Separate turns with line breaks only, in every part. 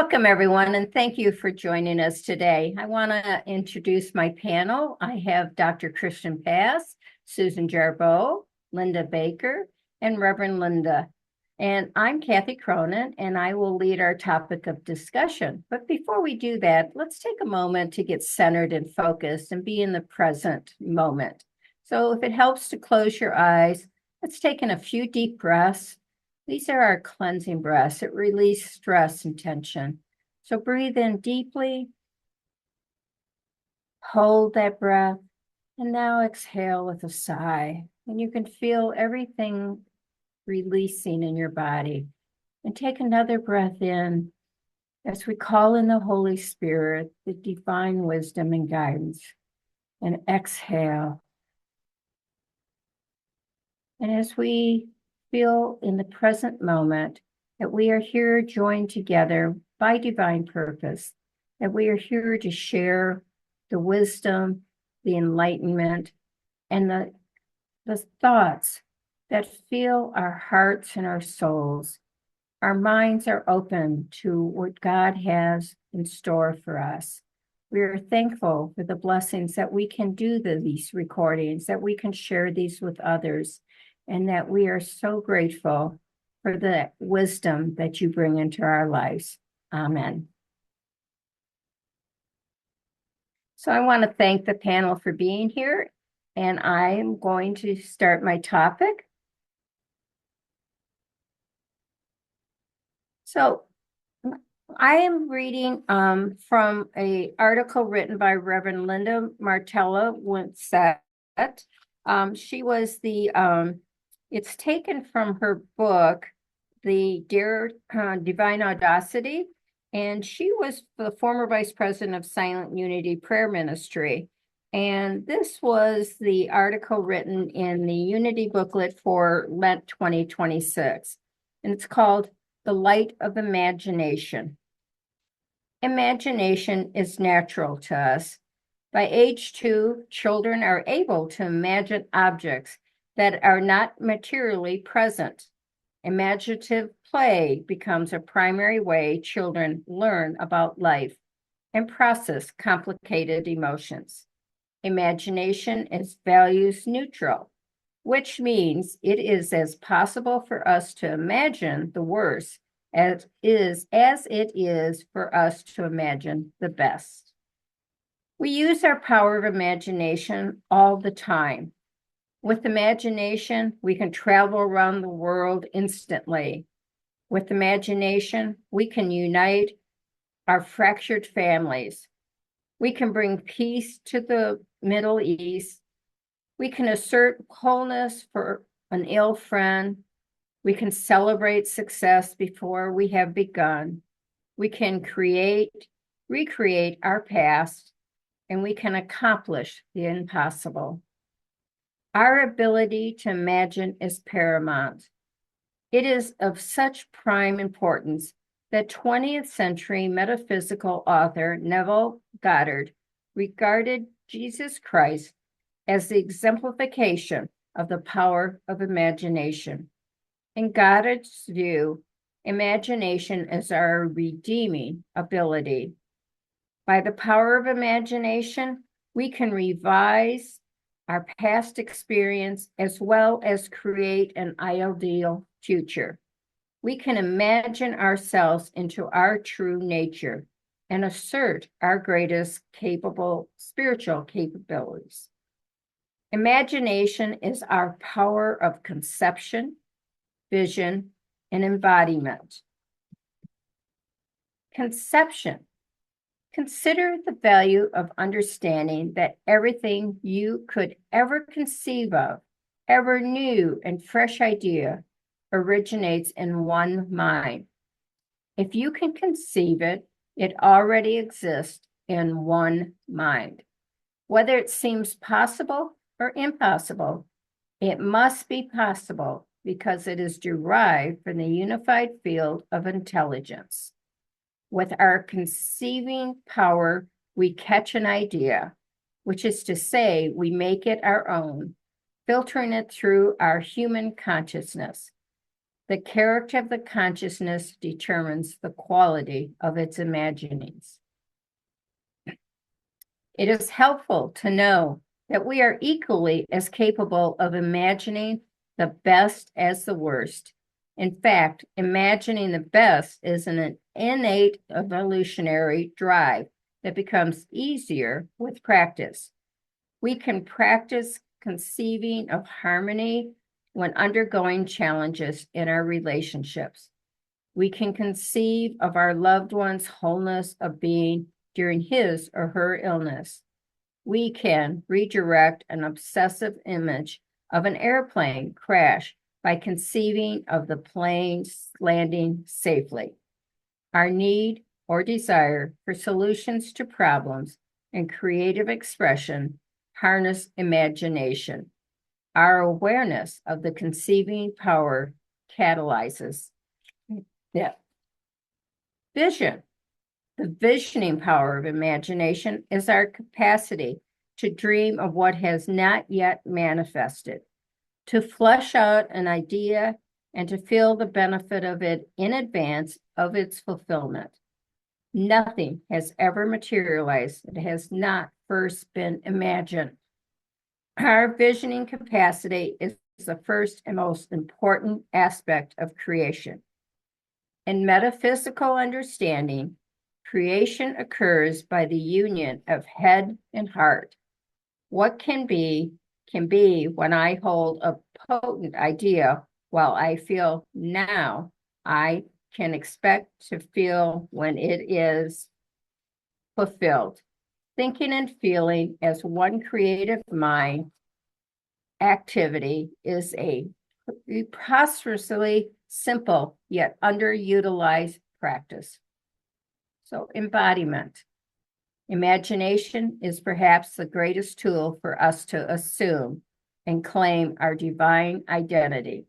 Welcome, everyone, and thank you for joining us today. I want to introduce my panel. I have Dr. Christian Pass, Susan Jarboe, Linda Baker, and Reverend Linda. And I'm Kathy Cronin, and I will lead our topic of discussion. But before we do that, let's take a moment to get centered and focused and be in the present moment. So if it helps to close your eyes, let's take in a few deep breaths. These are our cleansing breaths. It releases stress and tension. So breathe in deeply, hold that breath, and now exhale with a sigh. And you can feel everything releasing in your body. And take another breath in as we call in the Holy Spirit, the divine wisdom and guidance. And exhale. And as we feel in the present moment that we are here joined together by divine purpose, that we are here to share the wisdom, the enlightenment, and the thoughts that fill our hearts and our souls. Our minds are open to what God has in store for us. We are thankful for the blessings that we can do these recordings, that we can share these with others, and that we are so grateful for the wisdom that you bring into our lives. Amen. So I want to thank the panel for being here, and I'm going to start my topic. So I am reading from an article written by Reverend Linda Martella-Whitsett. She was it's taken from her book, The Dare Divine Audacity, and she was the former vice president of Silent Unity Prayer Ministry. And this was the article written in the Unity booklet for Lent 2026. And it's called The Light of Imagination. Imagination is natural to us. By age 2, children are able to imagine objects that are not materially present. Imaginative play becomes a primary way children learn about life and process complicated emotions. Imagination is values neutral, which means it is as possible for us to imagine the worst as it is for us to imagine the best. We use our power of imagination all the time. With imagination, we can travel around the world instantly. With imagination, we can unite our fractured families. We can bring peace to the Middle East. We can assert wholeness for an ill friend. We can celebrate success before we have begun. We can recreate our past, and we can accomplish the impossible. Our ability to imagine is paramount. It is of such prime importance that 20th century metaphysical author Neville Goddard regarded Jesus Christ as the exemplification of the power of imagination. In Goddard's view, imagination is our redeeming ability. By the power of imagination, we can revise our past experience as well as create an ideal future. We can imagine ourselves into our true nature and assert our greatest spiritual capabilities. Imagination is our power of conception, vision, and embodiment. Conception. Consider the value of understanding that everything you could ever conceive of, ever new and fresh idea, originates in one mind. If you can conceive it, it already exists in one mind. Whether it seems possible or impossible, it must be possible because it is derived from the unified field of intelligence. With our conceiving power, we catch an idea, which is to say, we make it our own, filtering it through our human consciousness. The character of the consciousness determines the quality of its imaginings. It is helpful to know that we are equally as capable of imagining the best as the worst. In fact, imagining the best is an innate evolutionary drive that becomes easier with practice. We can practice conceiving of harmony when undergoing challenges in our relationships. We can conceive of our loved one's wholeness of being during his or her illness. We can redirect an obsessive image of an airplane crash by conceiving of the plane landing safely. Our need or desire for solutions to problems and creative expression harness imagination. Our awareness of the conceiving power catalyzes vision. The visioning power of imagination is our capacity to dream of what has not yet manifested, to flesh out an idea and to feel the benefit of it in advance of its fulfillment. Nothing has ever materialized that has not first been imagined. Our visioning capacity is the first and most important aspect of creation. In metaphysical understanding, creation occurs by the union of head and heart. What can be when I hold a potent idea while I feel now, I can expect to feel when it is fulfilled. Thinking and feeling as one creative mind activity is a preposterously simple yet underutilized practice. So, embodiment. Imagination is perhaps the greatest tool for us to assume and claim our divine identity.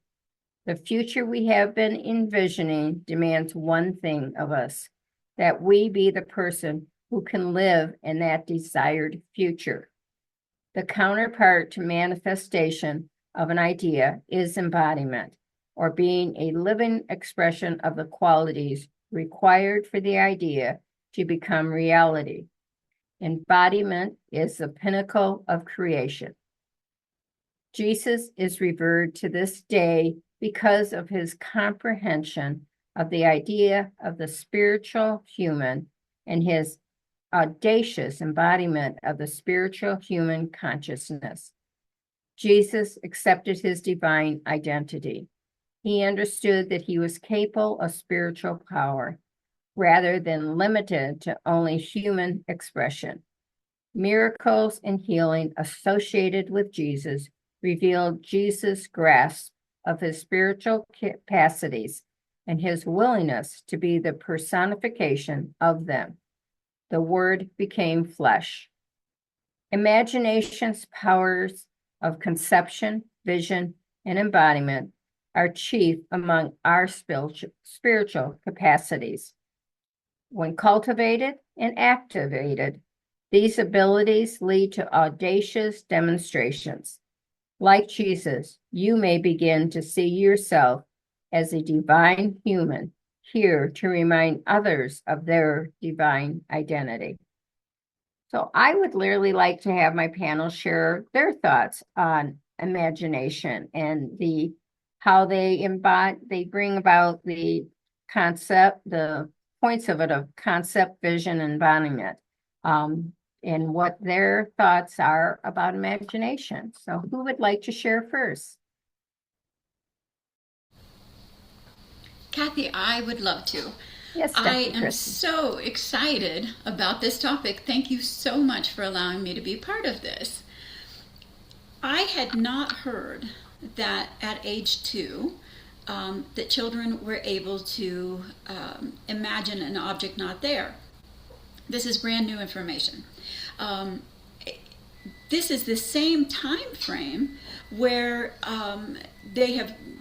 The future we have been envisioning demands one thing of us, that we be the person who can live in that desired future. The counterpart to manifestation of an idea is embodiment, or being a living expression of the qualities required for the idea to become reality. Embodiment is the pinnacle of creation. Jesus is revered to this day because of his comprehension of the idea of the spiritual human and his audacious embodiment of the spiritual human consciousness. Jesus accepted his divine identity. He understood that he was capable of spiritual power rather than limited to only human expression. Miracles and healing associated with Jesus revealed Jesus' grasp of his spiritual capacities and his willingness to be the personification of them. The Word became flesh. Imagination's powers of conception, vision, and embodiment are chief among our spiritual capacities. When cultivated and activated, these abilities lead to audacious demonstrations. Like Jesus, you may begin to see yourself as a divine human, here to remind others of their divine identity. So I would really like to have my panel share their thoughts on imagination and how they bring about the concept, the points of it of concept, vision, and embodiment, and what their thoughts are about imagination. So who would like to share first?
Kathy, I would love to.
Yes, Dr.
I am
Kristine.
so excited about this topic. Thank you so much for allowing me to be part of this. I had not heard that at age 2, that children were able to imagine an object not there. This is brand new information. This is the same time frame where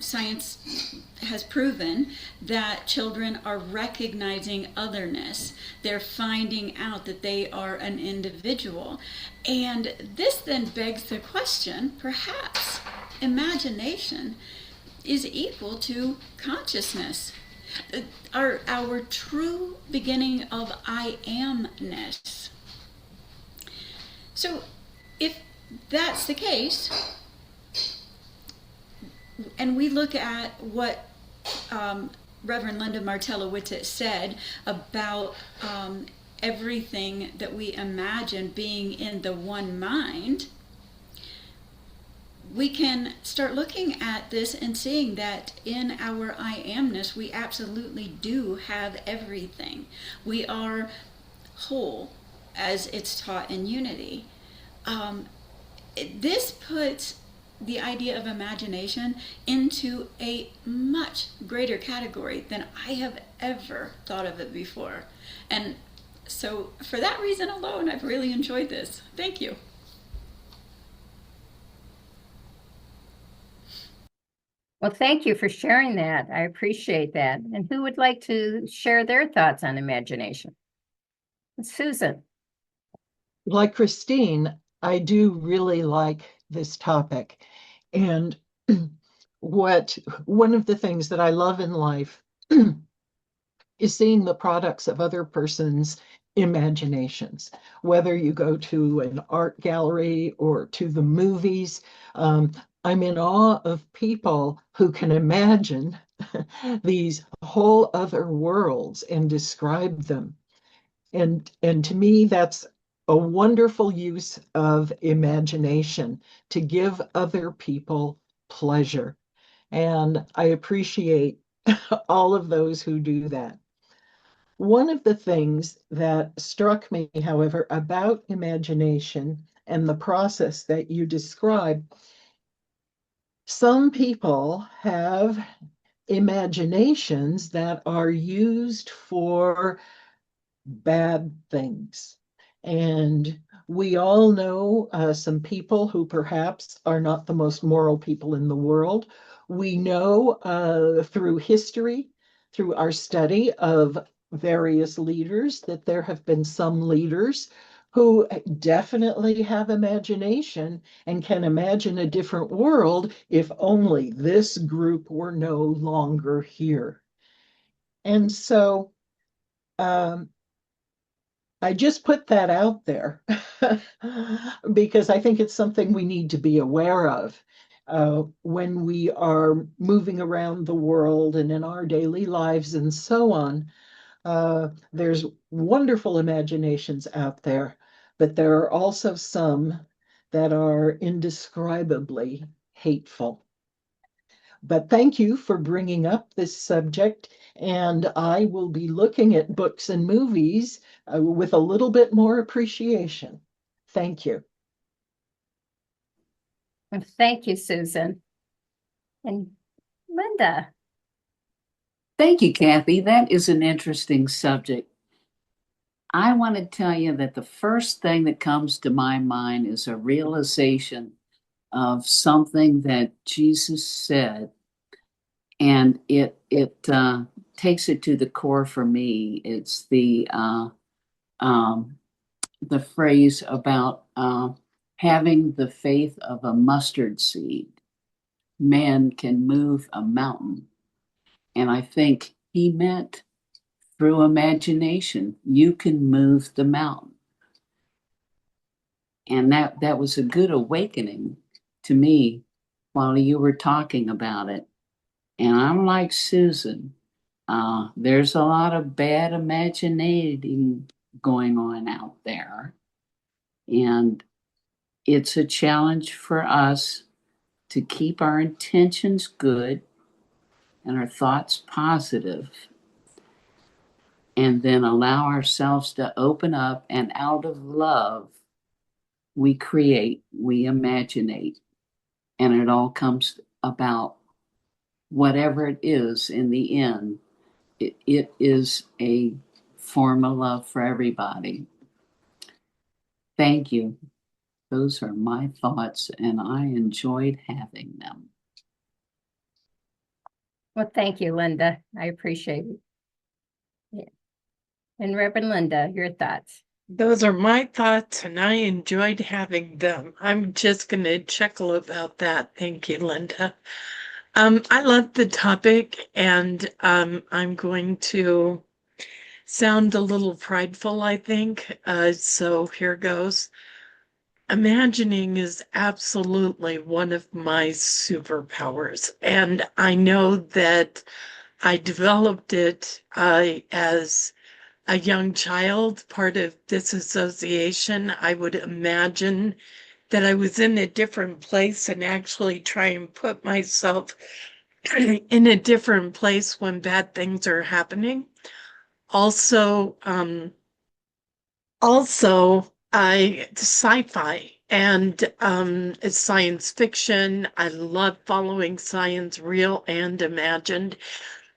science has proven that children are recognizing otherness. They're finding out that they are an individual. And this then begs the question, perhaps imagination is equal to consciousness, our true beginning of I amness. So if that's the case, and we look at what Reverend Linda Martella-Whitsett said about everything that we imagine being in the one mind, we can start looking at this and seeing that in our I amness, we absolutely do have everything. We are whole, as it's taught in Unity. This puts the idea of imagination into a much greater category than I have ever thought of it before. And so for that reason alone, I've really enjoyed this. Thank you.
Well, thank you for sharing that. I appreciate that. And who would like to share their thoughts on imagination? Susan.
Like Kristine, I do really like this topic. And one of the things that I love in life is seeing the products of other person's imaginations. Whether you go to an art gallery or to the movies, I'm in awe of people who can imagine these whole other worlds and describe them. And to me, that's a wonderful use of imagination to give other people pleasure. And I appreciate all of those who do that. One of the things that struck me, however, about imagination and the process that you describe, some people have imaginations that are used for bad things. And we all know some people who perhaps are not the most moral people in the world. We know through history, through our study of various leaders, that there have been some leaders who definitely have imagination and can imagine a different world if only this group were no longer here. And so I just put that out there because I think it's something we need to be aware of when we are moving around the world and in our daily lives and so on. There's wonderful imaginations out there, but there are also some that are indescribably hateful. But thank you for bringing up this subject, and I will be looking at books and movies with a little bit more appreciation. Thank you.
And thank you, Susan. And Linda.
Thank you, Kathy. That is an interesting subject. I want to tell you that the first thing that comes to my mind is a realization of something that Jesus said, and it takes it to the core for me. It's the phrase about having the faith of a mustard seed. Man can move a mountain. And I think he meant through imagination, you can move the mountain. And that was a good awakening to me while you were talking about it. And I'm like Susan, there's a lot of bad imaginating going on out there. And it's a challenge for us to keep our intentions good and our thoughts positive, and then allow ourselves to open up, and out of love, we create, we imaginate, and it all comes about whatever it is in the end. It is a form of love for everybody. Thank you. Those are my thoughts, and I enjoyed having them.
Well, thank you, Linda. I appreciate it. Yeah. And Reverend Linda, your thoughts.
Those are my thoughts, and I enjoyed having them. I'm just going to chuckle about that. Thank you, Linda. I love the topic, and I'm going to sound a little prideful, I think. So here goes. Imagining is absolutely one of my superpowers, and I know that I developed it as a young child, part of disassociation. I would imagine that I was in a different place and actually try and put myself in a different place when bad things are happening. Also, I sci-fi and science fiction. I love following science, real and imagined.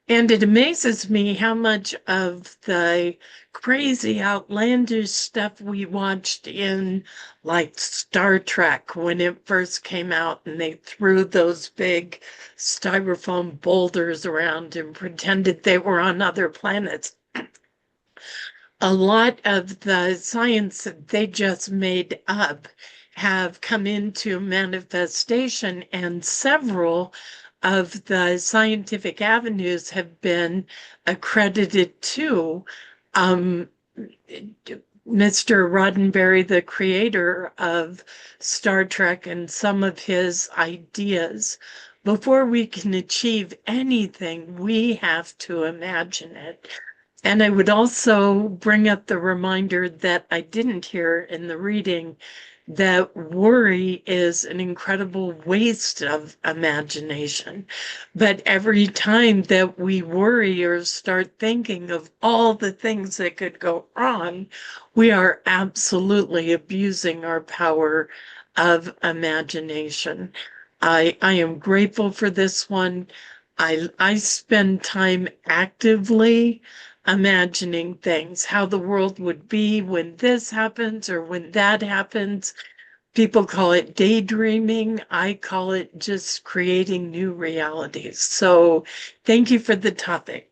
And it amazes me how much of the crazy, outlandish stuff we watched in, like Star Trek, when it first came out and they threw those big styrofoam boulders around and pretended they were on other planets. A lot of the science that they just made up have come into manifestation, and several of the scientific avenues have been accredited to Mr. Roddenberry, the creator of Star Trek, and some of his ideas. Before we can achieve anything, we have to imagine it. And I would also bring up the reminder that I didn't hear in the reading that worry is an incredible waste of imagination. But every time that we worry or start thinking of all the things that could go wrong, we are absolutely abusing our power of imagination. I am grateful for this one. I spend time actively imagining things, how the world would be when this happens or when that happens. People call it daydreaming. I call it just creating new realities. So thank you for the topic.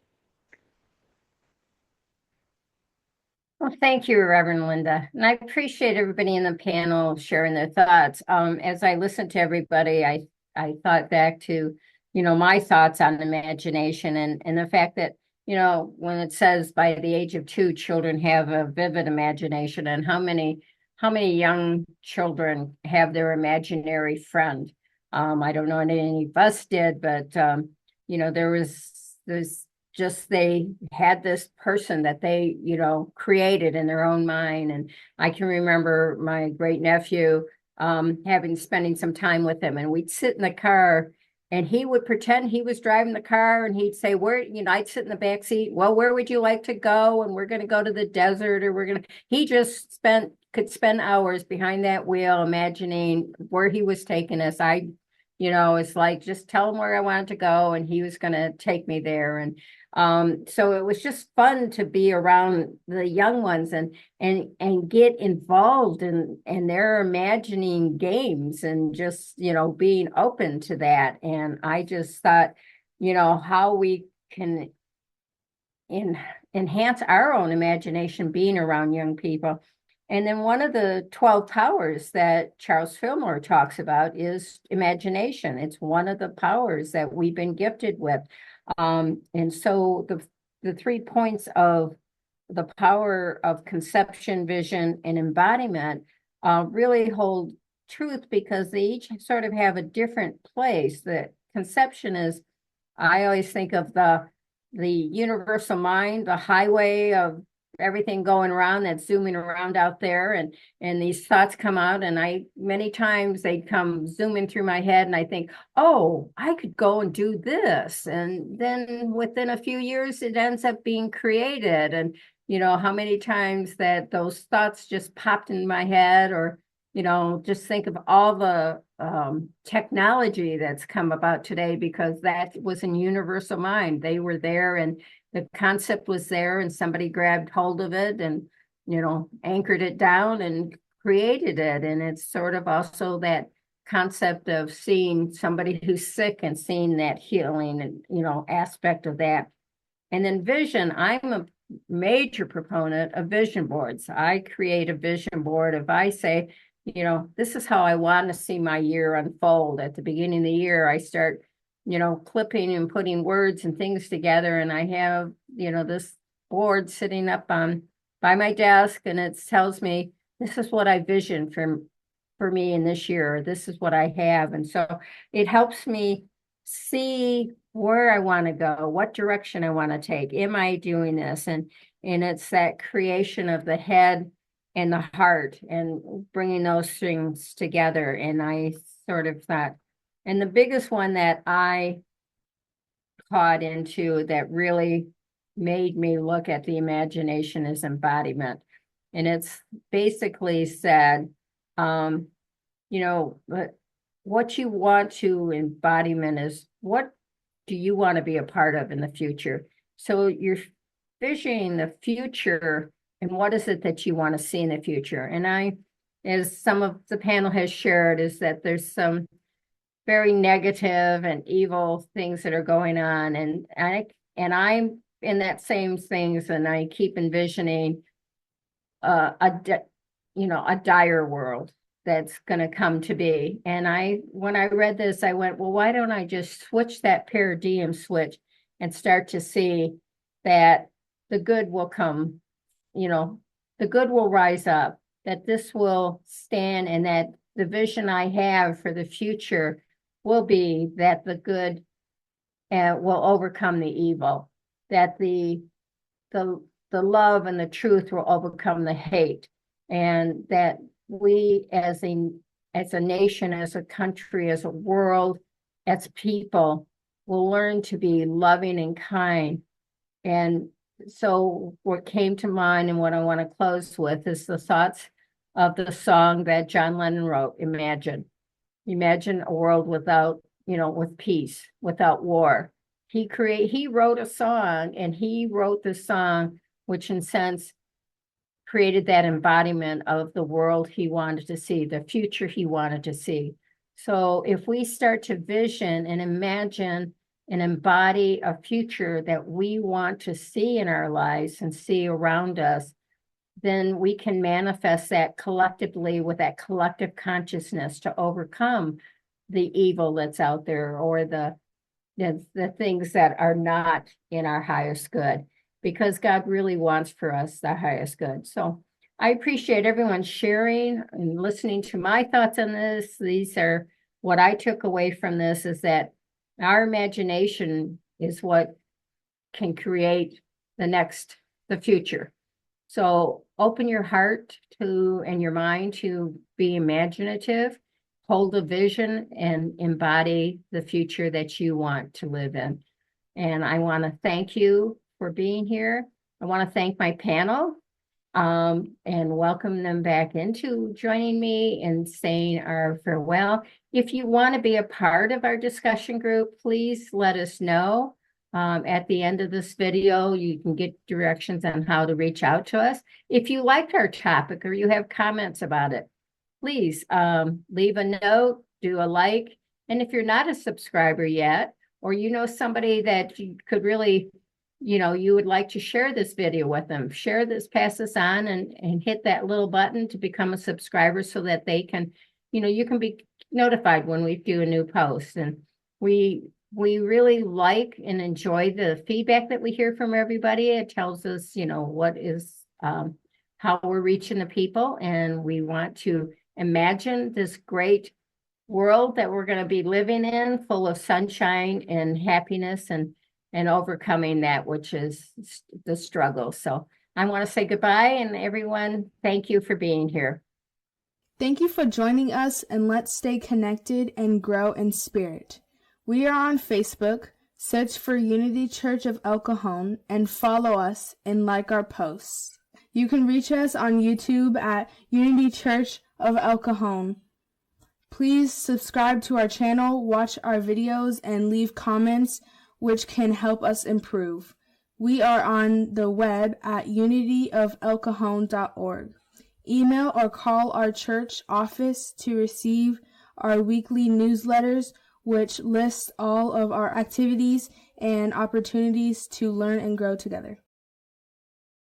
Well, thank you, Reverend Linda. And I appreciate everybody in the panel sharing their thoughts. As I listened to everybody, I thought back to, my thoughts on imagination and the fact that, when it says by the age of 2, children have a vivid imagination, and how many young children have their imaginary friend. I don't know any of us did, but there's just they had this person that they created in their own mind. And I can remember my great nephew spending some time with him, and we'd sit in the car and he would pretend he was driving the car, and he'd say, I'd sit in the back seat. Well, where would you like to go? And we're going to go to the desert, or he just could spend hours behind that wheel imagining where he was taking us. It's like, just tell him where I wanted to go and he was going to take me there. And so it was just fun to be around the young ones and get involved in their imagining games, and just, being open to that. And I just thought, how we can enhance our own imagination being around young people. And then one of the 12 powers that Charles Fillmore talks about is imagination. It's one of the powers that we've been gifted with. And so the 3 points of the power of conception, vision, and embodiment really hold truth, because they each sort of have a different place. The conception is, I always think of the universal mind, the highway of everything going around, that's zooming around out there, and these thoughts come out, and many times they come zooming through my head, and I think, oh, I could go and do this, and then within a few years it ends up being created. And how many times that those thoughts just popped in my head, or just think of all the technology that's come about today, because that was in universal mind. They were there, and the concept was there, and somebody grabbed hold of it and, anchored it down and created it. And it's sort of also that concept of seeing somebody who's sick and seeing that healing and, aspect of that. And then vision, I'm a major proponent of vision boards. I create a vision board. If I say, this is how I want to see my year unfold. At the beginning of the year, I start clipping and putting words and things together. And I have, this board sitting up by my desk, and it tells me this is what I vision for me in this year. This is what I have. And so it helps me see where I want to go, what direction I want to take. Am I doing this? And it's that creation of the head and the heart and bringing those things together. And I sort of thought, and the biggest one that I caught into that really made me look at the imagination as embodiment. And it's basically said, what you want to embodiment is what do you want to be a part of in the future? So you're visioning the future and what is it that you want to see in the future? And as some of the panel has shared, is that there's some very negative and evil things that are going on. And I'm in that same things, and I keep envisioning a dire world that's going to come to be. And when I read this, I went, well, why don't I just switch that paradigm switch and start to see that the good will come, the good will rise up, that this will stand, and that the vision I have for the future will be that the good will overcome the evil, that the love and the truth will overcome the hate, and that we as a nation, as a country, as a world, as people will learn to be loving and kind. And so what came to mind and what I want to close with is the thoughts of the song that John Lennon wrote, Imagine. Imagine a world without, with peace, without war. He wrote a song, and he wrote the song, which in sense created that embodiment of the world he wanted to see, the future he wanted to see. So if we start to vision and imagine and embody a future that we want to see in our lives and see around us, then we can manifest that collectively with that collective consciousness to overcome the evil that's out there, or the things that are not in our highest good, because God really wants for us the highest good. So I appreciate everyone sharing and listening to my thoughts on this. These are what I took away from this, is that our imagination is what can create the future. So open your heart and your mind to be imaginative, hold a vision, and embody the future that you want to live in. And I want to thank you for being here. I want to thank my panel and welcome them back into joining me and saying our farewell. If you want to be a part of our discussion group, please let us know. At the end of this video, you can get directions on how to reach out to us. If you liked our topic or you have comments about it, please leave a note, do a like. And if you're not a subscriber yet, or somebody that you could really, you would like to share this video with them, share this, pass this on, and hit that little button to become a subscriber so that they can, you can be notified when we do a new post. And we really like and enjoy the feedback that we hear from everybody. It tells us, what is, how we're reaching the people. And we want to imagine this great world that we're going to be living in, full of sunshine and happiness, and overcoming that, which is the struggle. So I want to say goodbye, and everyone, thank you for being here.
Thank you for joining us, and let's stay connected and grow in spirit. We are on Facebook. Search for Unity Church of El Cajon and follow us and like our posts. You can reach us on YouTube at Unity Church of El Cajon. Please subscribe to our channel, watch our videos, and leave comments, which can help us improve. We are on the web at unityofelcajon.org. Email or call our church office to receive our weekly newsletters, which lists all of our activities and opportunities to learn and grow together.